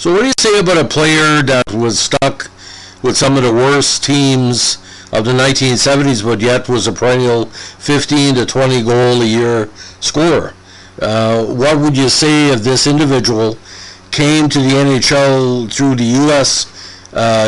So what do you say about a player that was stuck with some of the worst teams of the 1970s, but yet was a perennial 15 to 20 goal a year scorer? What would you say if this individual came to the NHL through the U.S.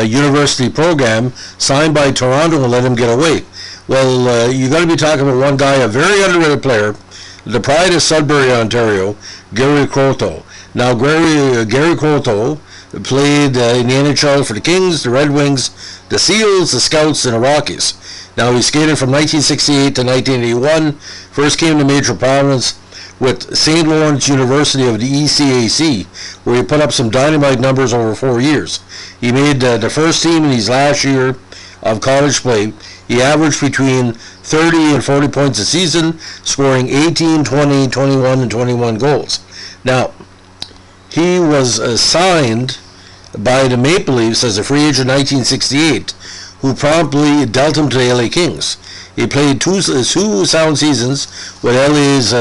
University program, signed by Toronto, and let him get away? Well, you got to be talking about one guy, a very underrated player, the pride of Sudbury, Ontario, Gary Croteau. Now, Gary Croteau played in the NHL for the Kings, the Red Wings, the Seals, the Scouts, and the Rockies. Now, he skated from 1968 to 1981, first came to major prominence with St. Lawrence University of the ECAC, where he put up some dynamite numbers over 4 years. He made the first team in his last year of college play. He averaged between 30 and 40 points a season, scoring 18, 20, 21, and 21 goals. Now, he was signed by the Maple Leafs as a free agent in 1968, who promptly dealt him to the LA Kings. He played two sound seasons with LA's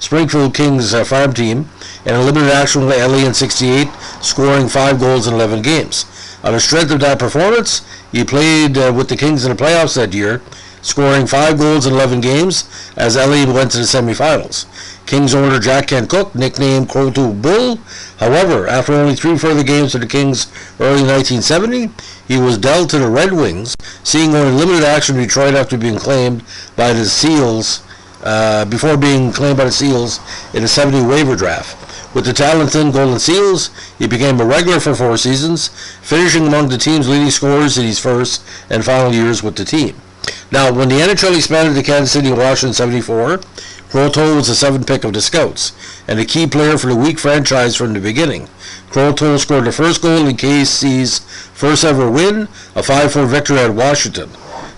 Springfield Kings farm team, and a limited action with LA in 68, scoring 5 goals in 11 games. On the strength of that performance, he played with the Kings in the playoffs that year, scoring 5 goals in 11 games as LA went to the semifinals. Kings owner Jack Kent Cooke nicknamed Croteau Bull. However, after only 3 further games for the Kings early 1970, he was dealt to the Red Wings, seeing only limited action in Detroit after being claimed by the Seals, before being claimed by the Seals in the 70 waiver draft. With the talented Golden Seals, he became a regular for 4 seasons, finishing among the team's leading scorers in his first and final years with the team. Now, when the NHL expanded to Kansas City, Washington in 74, Croteau was the 7th pick of the Scouts, and a key player for the weak franchise from the beginning. Croteau scored the first goal in KC's first ever win, a 5-4 victory at Washington.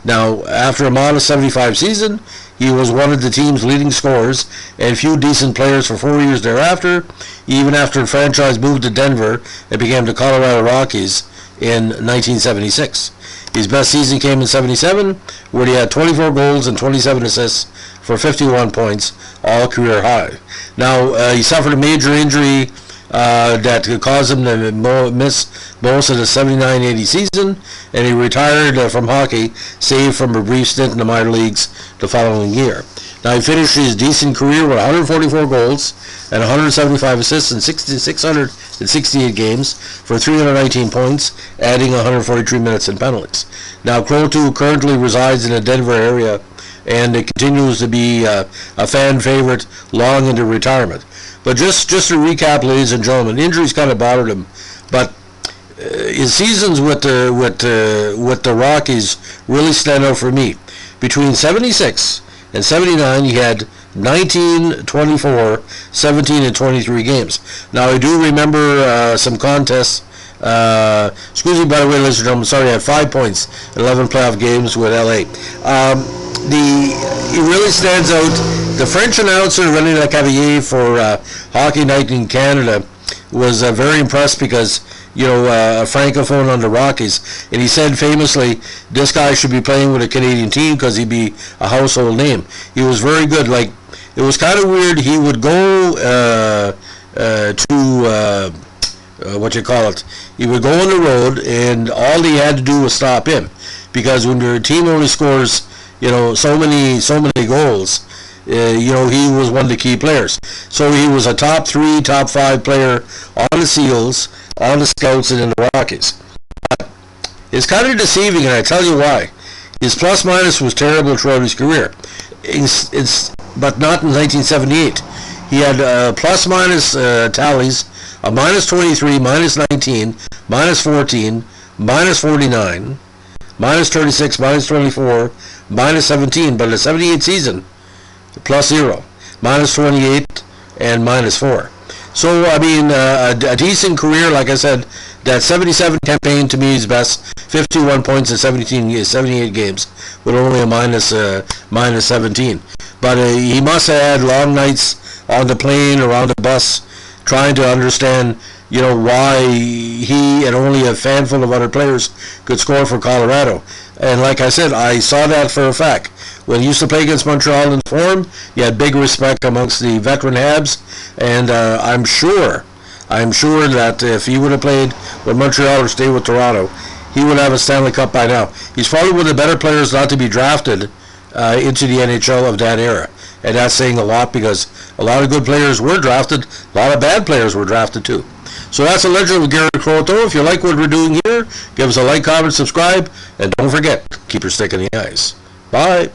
Now, after a modest 75 season, he was one of the team's leading scorers and few decent players for 4 years thereafter, even after the franchise moved to Denver and became the Colorado Rockies in 1976. His best season came in 77, where he had 24 goals and 27 assists for 51 points, all career high. Now, he suffered a major injury that caused him to miss most of the 79-80 season, and he retired from hockey, save from a brief stint in the minor leagues the following year. Now, he finished his decent career with 144 goals and 175 assists in 668 games for 319 points, adding 143 minutes in penalties. Now, Croteau currently resides in the Denver area, and it continues to be a fan favorite long into retirement. But just to recap, ladies and gentlemen, injuries kind of bothered him, but his seasons with the Rockies really stand out for me. Between 76 and 79, he had 19, 24, 17, and 23 games. Now, I do remember some contests. Excuse me, by the way, ladies and gentlemen, sorry, I had 5 points in 11 playoff games with LA. It really stands out. The French announcer, René Lecavalier, for Hockey Night in Canada was very impressed because, you know, a francophone on the Rockies, and he said famously, this guy should be playing with a Canadian team because he'd be a household name. He was very good. Like, it was kind of weird. He would go to what you call it. He would go on the road, and all he had to do was stop him, because when your team only scores, you know, so many goals, you know, he was one of the key players. So he was a top 3, top 5 player on the Seals, on the Scouts, and in the Rockies. But it's kind of deceiving, and I tell you why. His plus-minus was terrible throughout his career, but not in 1978. He had plus-minus tallies of minus 23, minus 19, minus 14, minus 49, minus 36, minus 24, minus 17, but in the 78 season, plus 0, minus 28, and minus 4. So, I mean, a decent career, like I said. That 77 campaign to me is best. 51 points in 78 games with only a minus 17. But he must have had long nights on the plane or on the bus trying to understand, you know, why he and only a handful of other players could score for Colorado. And like I said, I saw that for a fact. When he used to play against Montreal in form, he had big respect amongst the veteran Habs, and I'm sure I'm sure that if he would have played with Montreal or stayed with Toronto, he would have a Stanley Cup by now. He's probably one of the better players not to be drafted into the NHL of that era. And that's saying a lot, because a lot of good players were drafted, a lot of bad players were drafted too. So that's a legend with Gary Croteau. If you like what we're doing here, give us a like, comment, subscribe, and don't forget, keep your stick in the ice. Bye.